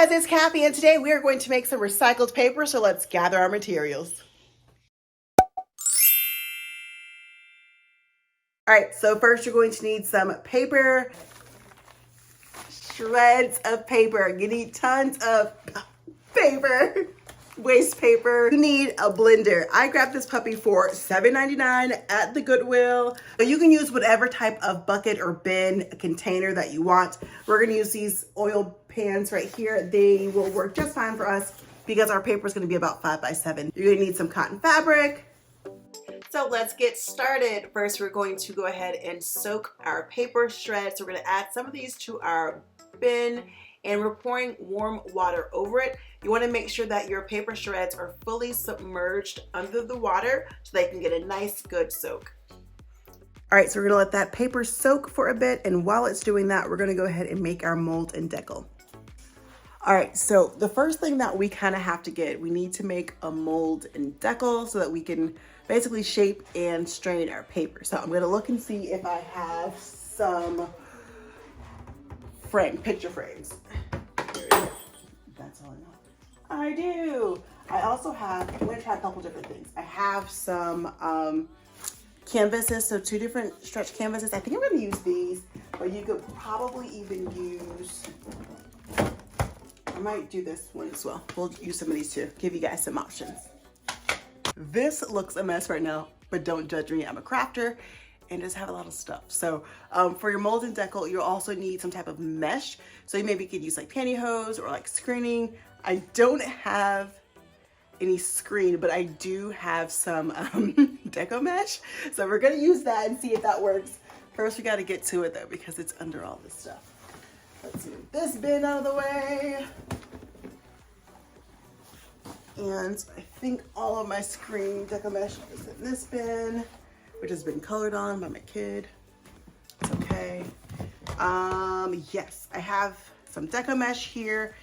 guys, it's Caffie, and today we are going to make some recycled paper, so let's gather our materials. All right, so first you're going to need some paper, shreds of paper. You need tons of paper, waste paper. You need a blender. I grabbed this puppy for $7.99 at the Goodwill. But you can use whatever type of bucket or bin container that you want. We're gonna use these oil pans right here. They will work just fine for us because our paper is gonna be about 5 by 7. You're gonna need some cotton fabric. So let's get started. First, we're going to go ahead and soak our paper shreds. So we're gonna add some of these to our bin, and we're pouring warm water over it. You want to make sure that your paper shreds are fully submerged under the water so they can get a nice good soak. All right, so we're gonna let that paper soak for a bit, and while it's doing that, we're gonna go ahead and make our mold and decal. All right, so the first thing that we kind of have to get, we need to make a mold and decal so that we can basically shape and strain our paper. So I'm gonna look and see if I have some picture frames. That's all I know. I do. I also have, I'm gonna try a couple different things. I have some canvases, so 2 different stretch canvases. I think I'm gonna use these, but you could probably even use, I might do this one as well. We'll use some of these too, give you guys some options. This looks a mess right now, but don't judge me. I'm a crafter and just have a lot of stuff. So for your mold and decal, you'll also need some type of mesh. So you maybe could use like pantyhose or like screening. I don't have any screen, but I do have some deco mesh. So we're gonna use that and see if that works. First, we gotta get to it though, because it's under all this stuff. Let's move this bin out of the way. And I think all of my screen deco mesh is in this bin, which has been colored on by my kid. It's okay. Yes, I have some deco mesh here.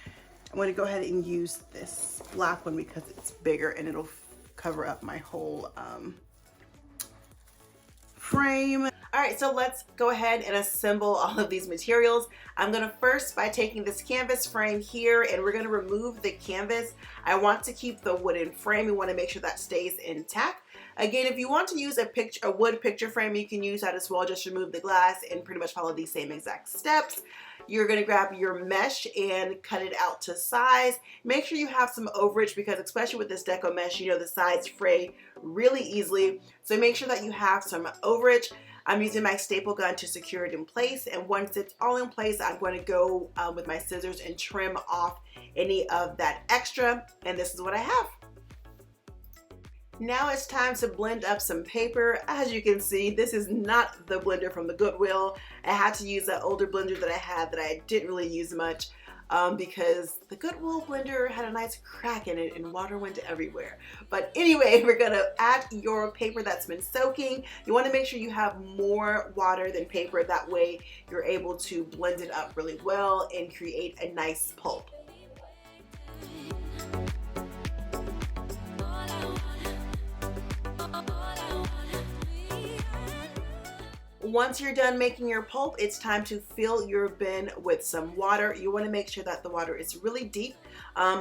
I'm going to go ahead and use this black one because it's bigger and it'll cover up my whole frame. All right, so let's go ahead and assemble all of these materials. I'm gonna first by taking this canvas frame here, and we're gonna remove the canvas. I want to keep the wooden frame. We wanna make sure that stays intact. Again, if you want to use a wood picture frame, you can use that as well. Just remove the glass and pretty much follow these same exact steps. You're gonna grab your mesh and cut it out to size. Make sure you have some overage because especially with this deco mesh, you know the sides fray really easily. So make sure that you have some overage. I'm using my staple gun to secure it in place, and once it's all in place, I'm going to go with my scissors and trim off any of that extra, and this is what I have. Now it's time to blend up some paper. As you can see, this is not the blender from the Goodwill. I had to use that older blender that I had that I didn't really use much because the Goodwill blender had a nice crack in it and water went everywhere. But anyway, we're gonna add your paper that's been soaking. You wanna make sure you have more water than paper. That way you're able to blend it up really well and create a nice pulp. Once you're done making your pulp, it's time to fill your bin with some water. You want to make sure that the water is really deep.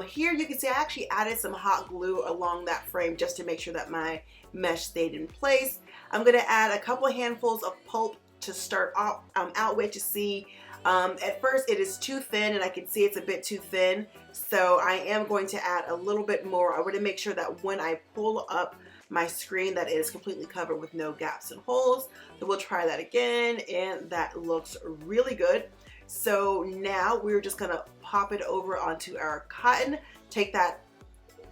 Here you can see I actually added some hot glue along that frame just to make sure that my mesh stayed in place. I'm going to add a couple of handfuls of pulp to start out with to see. At first it is too thin and I can see it's a bit too thin. So I am going to add a little bit more. I want to make sure that when I pull up my screen that it is completely covered with no gaps and holes. So we'll try that again, and that looks really good. So now we're just gonna pop it over onto our cotton, take that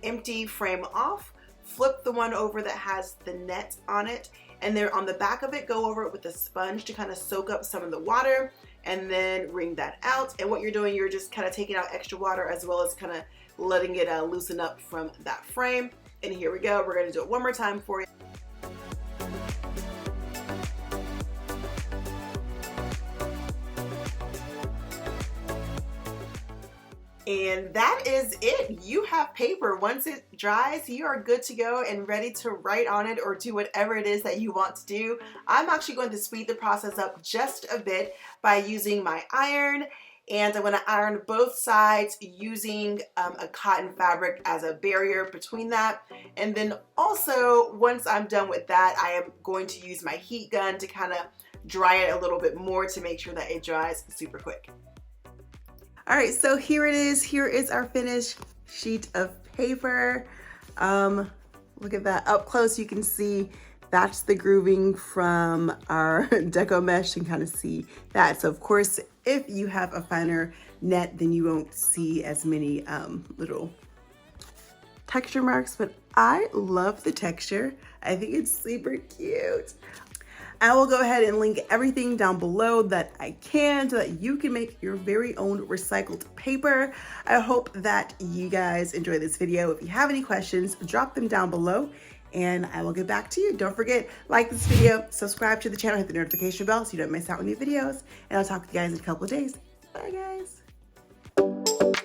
empty frame off, flip the one over that has the net on it, and then on the back of it, go over it with a sponge to kind of soak up some of the water, and then wring that out. And what you're doing, you're just kind of taking out extra water as well as kind of letting it loosen up from that frame. And here we go. We're going to do it one more time for you. And that is it. You have paper. Once it dries, you are good to go and ready to write on it or do whatever it is that you want to do. I'm actually going to speed the process up just a bit by using my iron and I'm going to iron both sides using a cotton fabric as a barrier between that. And then also, once I'm done with that, I am going to use my heat gun to kind of dry it a little bit more to make sure that it dries super quick. All right, so here it is. Here is our finished sheet of paper. Look at that up close. You can see that's the grooving from our deco mesh. You can kind of see that. So of course, if you have a finer net, then you won't see as many little texture marks, but I love the texture. I think it's super cute. I will go ahead and link everything down below that I can so that you can make your very own recycled paper. I hope that you guys enjoy this video. If you have any questions, drop them down below and I will get back to you. Don't forget, like this video, subscribe to the channel, hit the notification bell so you don't miss out on new videos, and I'll talk to you guys in a couple of days. Bye guys.